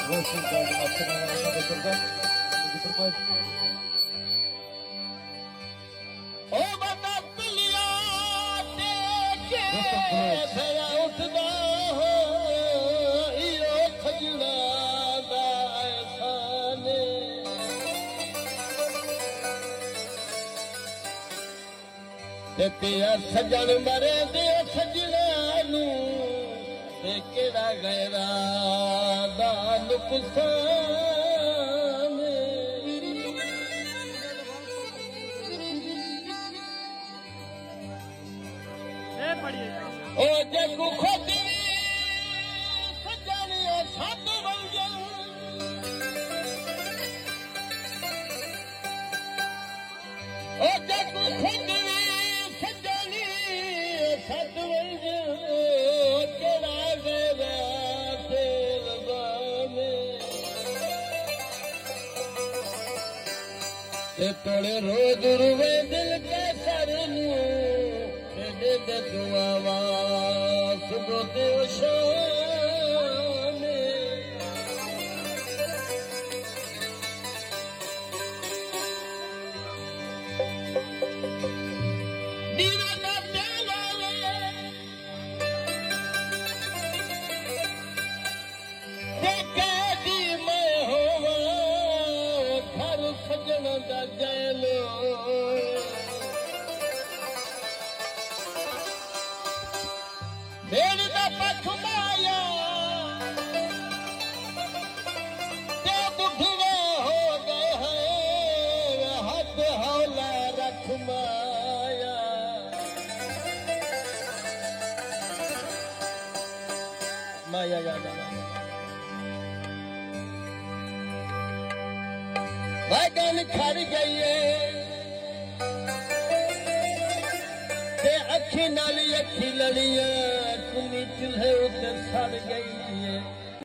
रोशन का अच्छा नाम है ओ बता पिलिया के भया उठदा हो इयो खजड़ा दा एहसाने ते पिया सजन मरे दे सजना नू ते केड़ा गैरा दा नुकसान ओ जगू खोदी सजन छत बल ओ जगू खोदी सजनी छत बल केड़ा गैरा तेल बाने ते तोड़े रोज रुवे दिल के सर नू दे दुआवा सुबह दे शाम दीना ना तेलावे देखे दी मैं होवा घर सजन दा जैलो भेड़ दा पख माया ते बुढ़वे हो गए हैं हाथ हौला रख माया माया याद वैगन खड़ गई है ते अखी नाली अखी लड़िया कुनी चूल्हे उते सड़ गई है